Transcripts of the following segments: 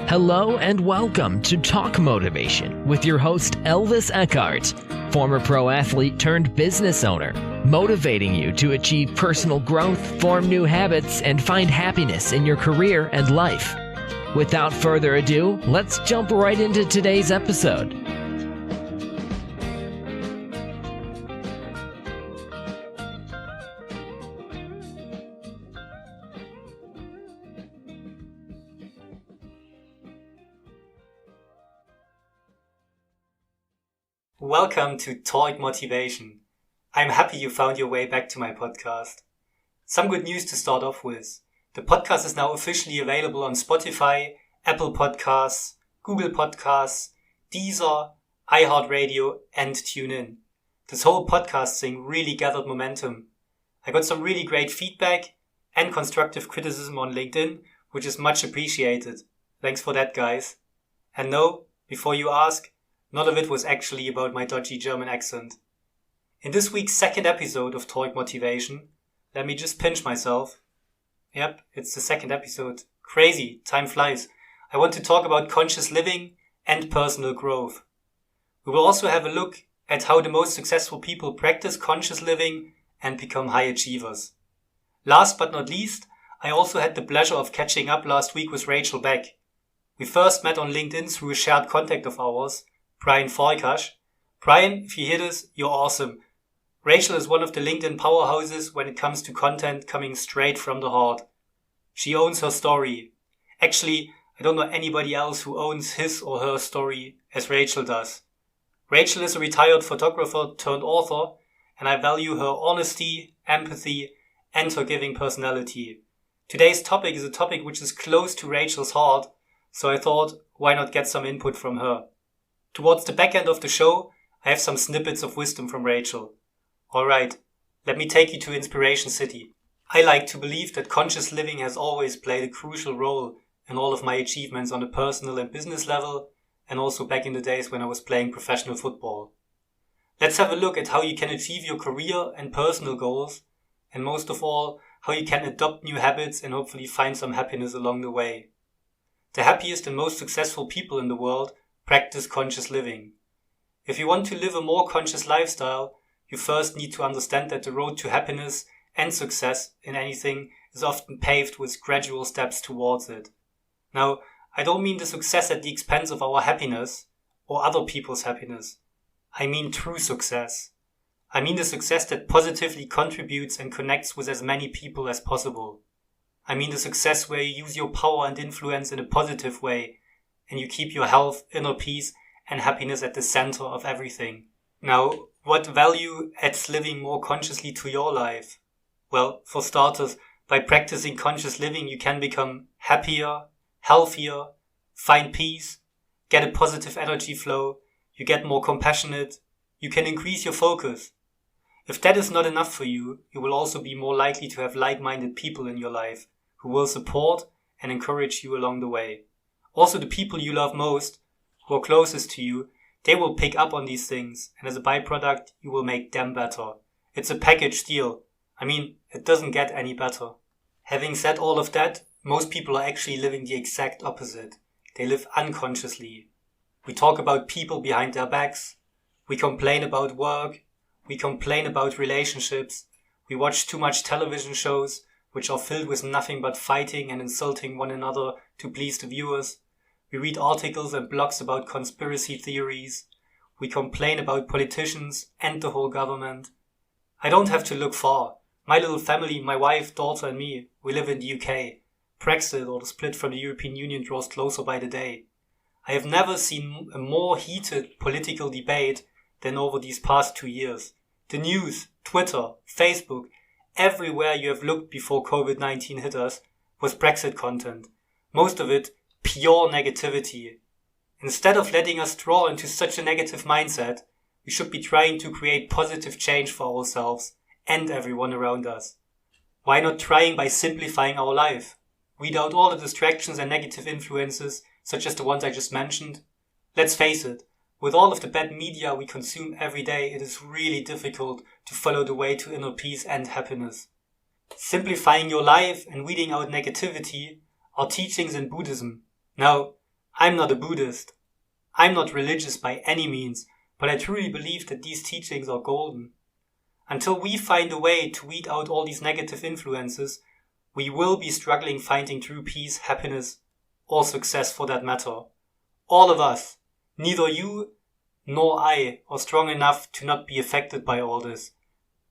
Hello and welcome to Talk Motivation with your host Elvis Eckardt, former pro athlete turned business owner, motivating you to achieve personal growth, form new habits, and find happiness in your career and life. Without further ado, let's jump right into today's episode. Welcome to Talk Motivation. I'm happy you found your way back to my podcast. Some good news to start off with. The podcast is now officially available on Spotify, Apple Podcasts, Google Podcasts, Deezer, iHeartRadio, and TuneIn. This whole podcast thing really gathered momentum. I got some really great feedback and constructive criticism on LinkedIn, which is much appreciated. Thanks for that, guys. And no, before you ask, none of it was actually about my dodgy German accent. In this week's second episode of Talk Motivation, let me just pinch myself. Yep, it's the second episode. Crazy, time flies. I want to talk about conscious living and personal growth. We will also have a look at how the most successful people practice conscious living and become high achievers. Last but not least, I also had the pleasure of catching up last week with Rachel Beck. We first met on LinkedIn through a shared contact of ours, Brian Eckardt. Brian, if you hear this, you're awesome. Rachel is one of the LinkedIn powerhouses when it comes to content coming straight from the heart. She owns her story. Actually, I don't know anybody else who owns his or her story as Rachel does. Rachel is a retired photographer turned author, and I value her honesty, empathy, and her giving personality. Today's topic is a topic which is close to Rachel's heart, so I thought, why not get some input from her? Towards the back end of the show, I have some snippets of wisdom from Rachel. Alright, let me take you to Inspiration City. I like to believe that conscious living has always played a crucial role in all of my achievements on a personal and business level, and also back in the days when I was playing professional football. Let's have a look at how you can achieve your career and personal goals, and most of all, how you can adopt new habits and hopefully find some happiness along the way. The happiest and most successful people in the world practice conscious living. If you want to live a more conscious lifestyle, you first need to understand that the road to happiness and success in anything is often paved with gradual steps towards it. Now, I don't mean the success at the expense of our happiness or other people's happiness. I mean true success. I mean the success that positively contributes and connects with as many people as possible. I mean the success where you use your power and influence in a positive way, and you keep your health, inner peace, and happiness at the center of everything. Now, what value adds living more consciously to your life? Well, for starters, by practicing conscious living, you can become happier, healthier, find peace, get a positive energy flow, you get more compassionate, you can increase your focus. If that is not enough for you, you will also be more likely to have like-minded people in your life who will support and encourage you along the way. Also, the people you love most, who are closest to you, they will pick up on these things, and as a byproduct, you will make them better. It's a package deal. I mean, it doesn't get any better. Having said all of that, most people are actually living the exact opposite. They live unconsciously. We talk about people behind their backs. We complain about work. We complain about relationships. We watch too much television shows, which are filled with nothing but fighting and insulting one another to please the viewers. We read articles and blogs about conspiracy theories. We complain about politicians and the whole government. I don't have to look far. My little family, my wife, daughter and me, we live in the UK. Brexit or the split from the European Union draws closer by the day. I have never seen a more heated political debate than over these past 2 years. The news, Twitter, Facebook, everywhere you have looked before COVID-19 hit us was Brexit content. Most of it pure negativity. Instead of letting us draw into such a negative mindset, we should be trying to create positive change for ourselves and everyone around us. Why not trying by simplifying our life? Weed out all the distractions and negative influences, such as the ones I just mentioned. Let's face it, with all of the bad media we consume every day, it is really difficult to follow the way to inner peace and happiness. Simplifying your life and weeding out negativity are teachings in Buddhism. Now, I'm not a Buddhist. I'm not religious by any means, but I truly believe that these teachings are golden. Until we find a way to weed out all these negative influences, we will be struggling finding true peace, happiness, or success for that matter. All of us, neither you nor I, are strong enough to not be affected by all this.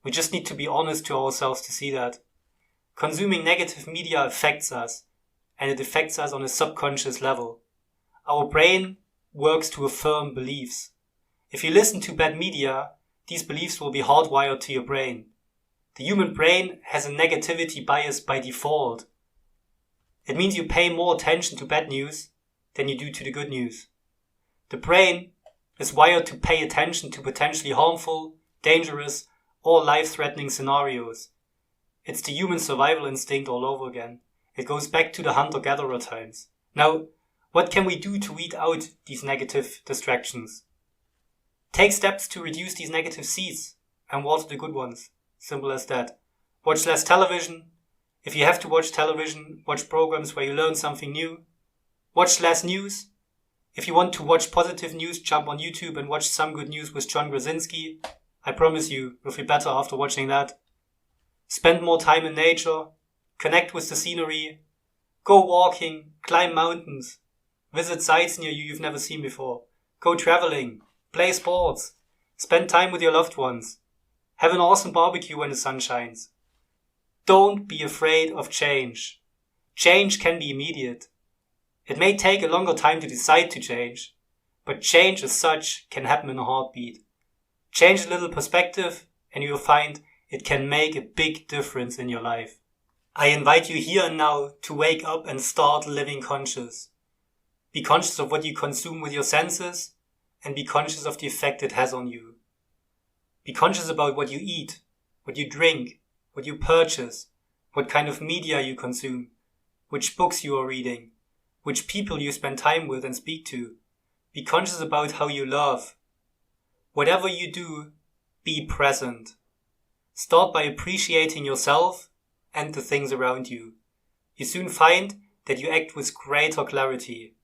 We just need to be honest to ourselves to see that. Consuming negative media affects us, and it affects us on a subconscious level. Our brain works to affirm beliefs. If you listen to bad media, these beliefs will be hardwired to your brain. The human brain has a negativity bias by default. It means you pay more attention to bad news than you do to the good news. The brain is wired to pay attention to potentially harmful, dangerous, or life-threatening scenarios. It's the human survival instinct all over again. It goes back to the hunter-gatherer times. Now, what can we do to weed out these negative distractions? Take steps to reduce these negative seeds and water the good ones. Simple as that. Watch less television. If you have to watch television, watch programs where you learn something new. Watch less news. If you want to watch positive news, jump on YouTube and watch Some Good News with John Krasinski. I promise you'll feel better after watching that. Spend more time in nature. Connect with the scenery. Go walking. Climb mountains. Visit sites near you you've never seen before. Go traveling. Play sports. Spend time with your loved ones. Have an awesome barbecue when the sun shines. Don't be afraid of change. Change can be immediate. It may take a longer time to decide to change, but change as such can happen in a heartbeat. Change a little perspective and you'll find it can make a big difference in your life. I invite you here and now to wake up and start living conscious. Be conscious of what you consume with your senses and be conscious of the effect it has on you. Be conscious about what you eat, what you drink, what you purchase, what kind of media you consume, which books you are reading, which people you spend time with and speak to. Be conscious about how you love. Whatever you do, be present. Start by appreciating yourself and the things around you. You soon find that you act with greater clarity.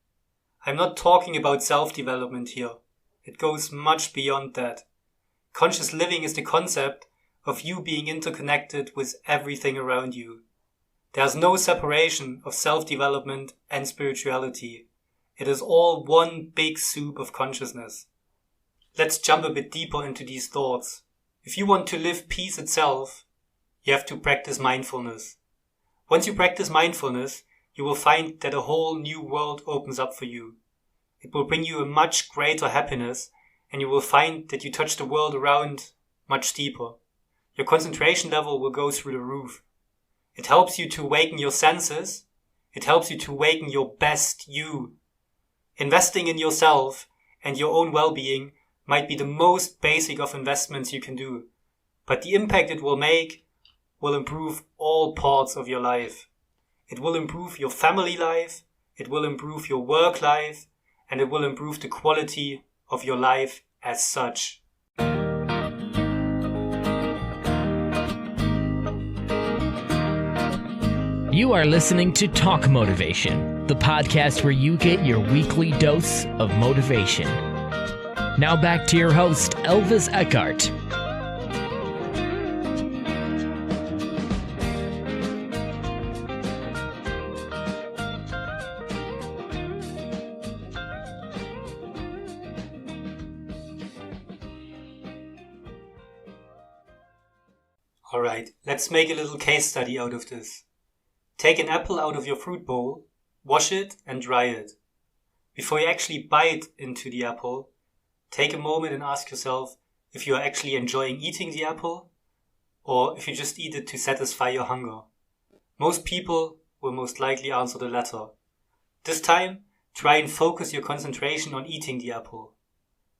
I'm not talking about self-development here. It goes much beyond that. Conscious living is the concept of you being interconnected with everything around you. There's no separation of self-development and spirituality. It is all one big soup of consciousness. Let's jump a bit deeper into these thoughts. If you want to live peace itself, you have to practice mindfulness. Once you practice mindfulness, you will find that a whole new world opens up for you. It will bring you a much greater happiness, and you will find that you touch the world around much deeper. Your concentration level will go through the roof. It helps you to awaken your senses. It helps you to awaken your best you. Investing in yourself and your own well-being might be the most basic of investments you can do, but the impact it will make will improve all parts of your life. It will improve your family life, it will improve your work life, and it will improve the quality of your life as such. You are listening to Talk Motivation, the podcast where you get your weekly dose of motivation. Now back to your host, Elvis Eckardt. Alright, let's make a little case study out of this. Take an apple out of your fruit bowl, wash it and dry it. Before you actually bite into the apple, take a moment and ask yourself if you are actually enjoying eating the apple or if you just eat it to satisfy your hunger. Most people will most likely answer the latter. This time, try and focus your concentration on eating the apple.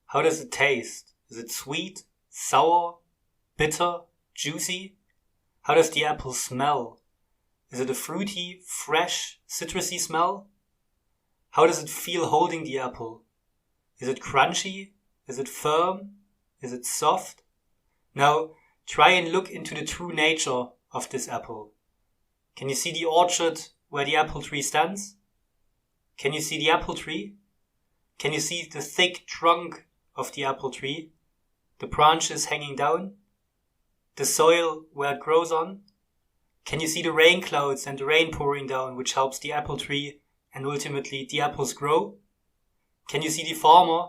How does it taste? Is it sweet, sour, bitter, juicy? How does the apple smell? Is it a fruity, fresh, citrusy smell? How does it feel holding the apple? Is it crunchy? Is it firm? Is it soft? Now, try and look into the true nature of this apple. Can you see the orchard where the apple tree stands? Can you see the apple tree? Can you see the thick trunk of the apple tree? The branches hanging down? The soil where it grows on? Can you see the rain clouds and the rain pouring down, which helps the apple tree and ultimately the apples grow? Can you see the farmer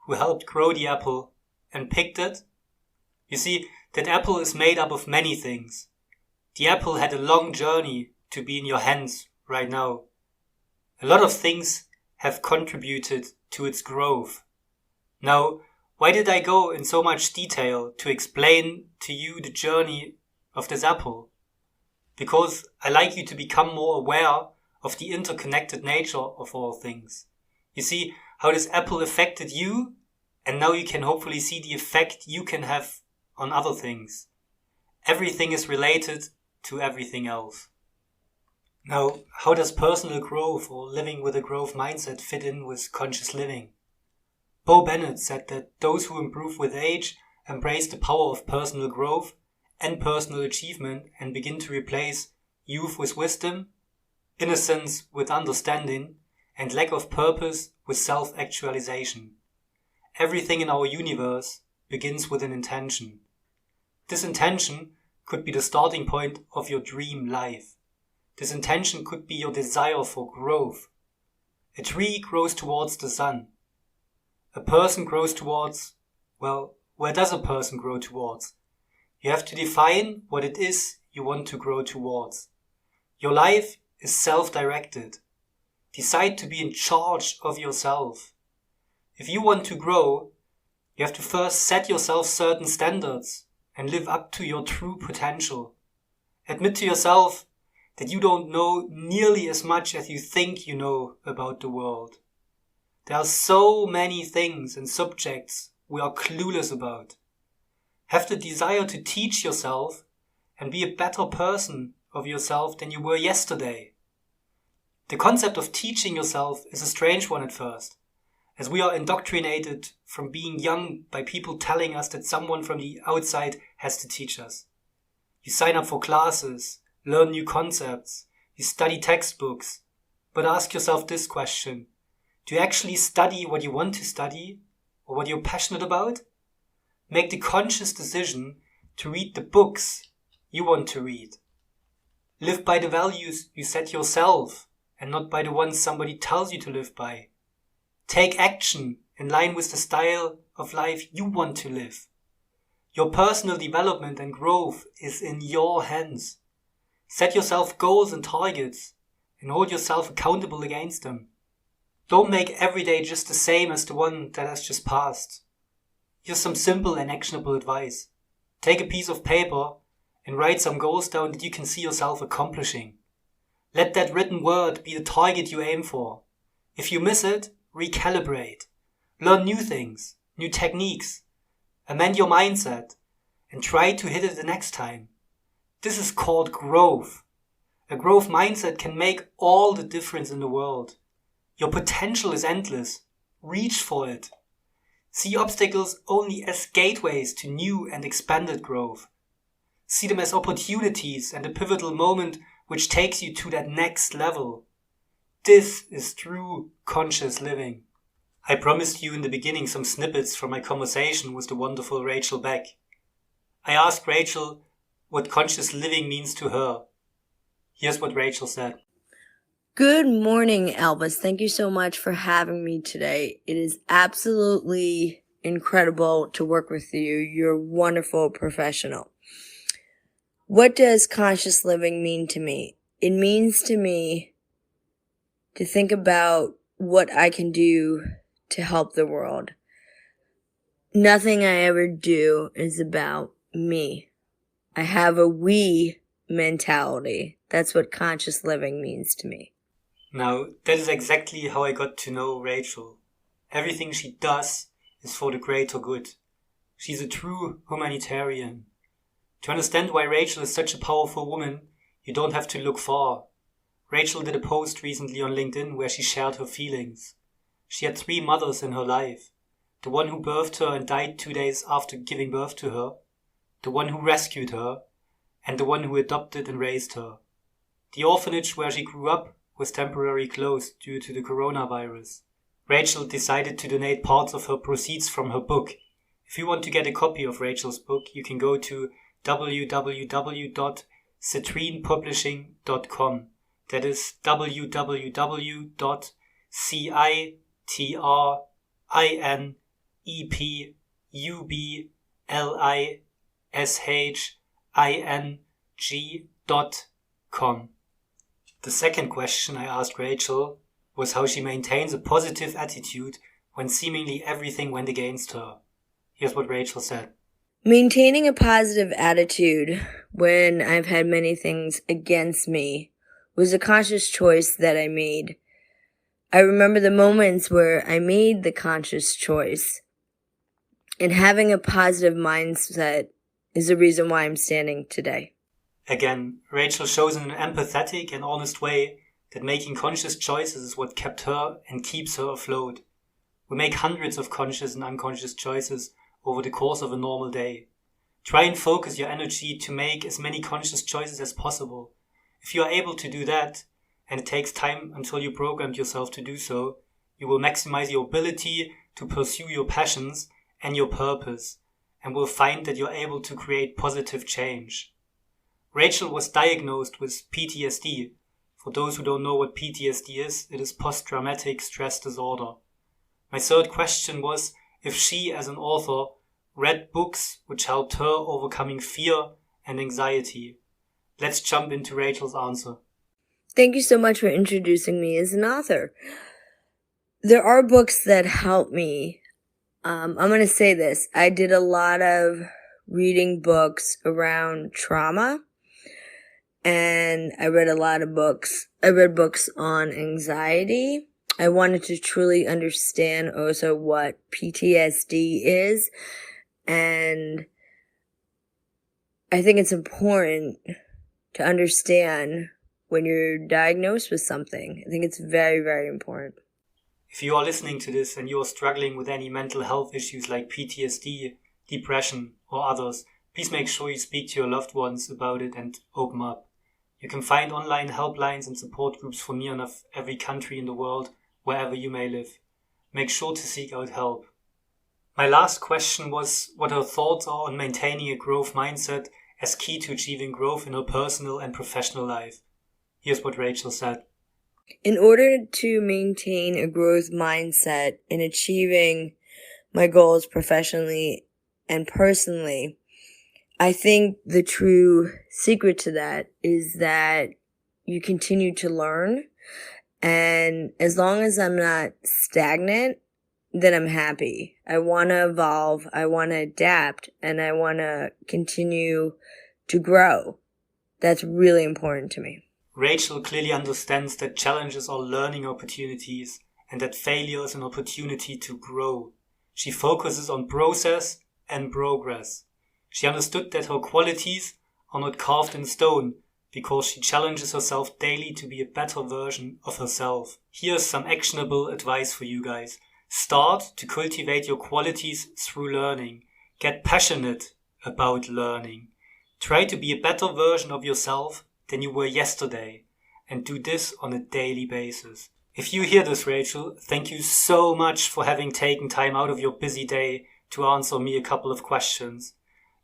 who helped grow the apple and picked it? You see, that apple is made up of many things. The apple had a long journey to be in your hands right now. A lot of things have contributed to its growth. Now, why did I go in so much detail to explain to you the journey of this apple? Because I like you to become more aware of the interconnected nature of all things. You see how this apple affected you, and now you can hopefully see the effect you can have on other things. Everything is related to everything else. Now, how does personal growth or living with a growth mindset fit in with conscious living? Bo Bennett said that those who improve with age embrace the power of personal growth and personal achievement and begin to replace youth with wisdom, innocence with understanding, and lack of purpose with self-actualization. Everything in our universe begins with an intention. This intention could be the starting point of your dream life. This intention could be your desire for growth. A tree grows towards the sun. A person grows towards, well, where does a person grow towards? You have to define what it is you want to grow towards. Your life is self-directed. Decide to be in charge of yourself. If you want to grow, you have to first set yourself certain standards and live up to your true potential. Admit to yourself that you don't know nearly as much as you think you know about the world. There are so many things and subjects we are clueless about. Have the desire to teach yourself and be a better person of yourself than you were yesterday. The concept of teaching yourself is a strange one at first, as we are indoctrinated from being young by people telling us that someone from the outside has to teach us. You sign up for classes, learn new concepts, you study textbooks, but ask yourself this question: do you actually study what you want to study or what you're passionate about? Make the conscious decision to read the books you want to read. Live by the values you set yourself and not by the ones somebody tells you to live by. Take action in line with the style of life you want to live. Your personal development and growth is in your hands. Set yourself goals and targets and hold yourself accountable against them. Don't make every day just the same as the one that has just passed. Here's some simple and actionable advice. Take a piece of paper and write some goals down that you can see yourself accomplishing. Let that written word be the target you aim for. If you miss it, recalibrate. Learn new things, new techniques. Amend your mindset and try to hit it the next time. This is called growth. A growth mindset can make all the difference in the world. Your potential is endless. Reach for it. See obstacles only as gateways to new and expanded growth. See them as opportunities and a pivotal moment which takes you to that next level. This is true conscious living. I promised you in the beginning some snippets from my conversation with the wonderful Rachel Beck. I asked Rachel what conscious living means to her. Here's what Rachel said. Good morning, Elvis. Thank you so much for having me today. It is absolutely incredible to work with you. You're a wonderful professional. What does conscious living mean to me? It means to me to think about what I can do to help the world. Nothing I ever do is about me. I have a we mentality. That's what conscious living means to me. Now, that is exactly how I got to know Rachel. Everything she does is for the greater good. She's a true humanitarian. To understand why Rachel is such a powerful woman, you don't have to look far. Rachel did a post recently on LinkedIn where she shared her feelings. She had 3 mothers in her life. The one who birthed her and died 2 days after giving birth to her, the one who rescued her, and the one who adopted and raised her. The orphanage where she grew up was temporarily closed due to the coronavirus. Rachel decided to donate parts of her proceeds from her book. If you want to get a copy of Rachel's book, you can go to www.citrinpublishing.com. That is www.citrinpublishing.com. The second question I asked Rachel was how she maintains a positive attitude when seemingly everything went against her. Here's what Rachel said. Maintaining a positive attitude when I've had many things against me was a conscious choice that I made. I remember the moments where I made the conscious choice, and having a positive mindset is the reason why I'm standing today. Again, Rachel shows in an empathetic and honest way that making conscious choices is what kept her and keeps her afloat. We make hundreds of conscious and unconscious choices over the course of a normal day. Try and focus your energy to make as many conscious choices as possible. If you are able to do that, and it takes time until you programmed yourself to do so, you will maximize your ability to pursue your passions and your purpose, and will find that you're able to create positive change. Rachel was diagnosed with PTSD. For those who don't know what PTSD is, it is post-traumatic stress disorder. My third question was if she, as an author, read books which helped her overcoming fear and anxiety. Let's jump into Rachel's answer. Thank you so much for introducing me as an author. There are books that help me. I'm going to say this. I did a lot of reading books around trauma, and I read a lot of books. I read books on anxiety. I wanted to truly understand also what PTSD is, and I think it's important to understand when you're diagnosed with something. I think it's very, very important. If you are listening to this and you are struggling with any mental health issues like PTSD, depression, or others, please make sure you speak to your loved ones about it and open up. You can find online helplines and support groups for near enough every country in the world, wherever you may live. Make sure to seek out help. My last question was what her thoughts are on maintaining a growth mindset as key to achieving growth in her personal and professional life. Here's what Rachel said. In order to maintain a growth mindset in achieving my goals professionally and personally, I think the true secret to that is that you continue to learn. And as long as I'm not stagnant, then I'm happy. I want to evolve, I want to adapt, and I want to continue to grow. That's really important to me. Rachel clearly understands that challenges are learning opportunities and that failure is an opportunity to grow. She focuses on process and progress. She understood that her qualities are not carved in stone because she challenges herself daily to be a better version of herself. Here's some actionable advice for you guys. Start to cultivate your qualities through learning. Get passionate about learning. Try to be a better version of yourself than you were yesterday, and do this on a daily basis. If you hear this, Rachel, thank you so much for having taken time out of your busy day to answer me a couple of questions.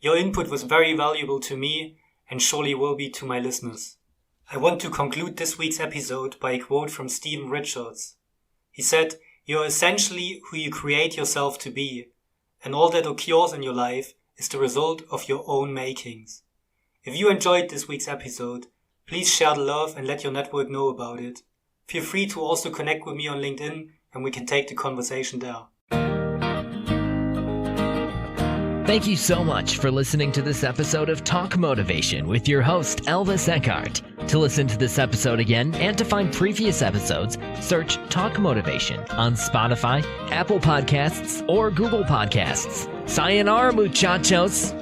Your input was very valuable to me and surely will be to my listeners. I want to conclude this week's episode by a quote from Stephen Richards. He said, "You're essentially who you create yourself to be, and all that occurs in your life is the result of your own makings." If you enjoyed this week's episode, please share the love and let your network know about it. Feel free to also connect with me on LinkedIn and we can take the conversation there. Thank you so much for listening to this episode of Talk Motivation with your host, Elvis Eckardt. To listen to this episode again and to find previous episodes, search Talk Motivation on Spotify, Apple Podcasts, or Google Podcasts. Sayonara, muchachos!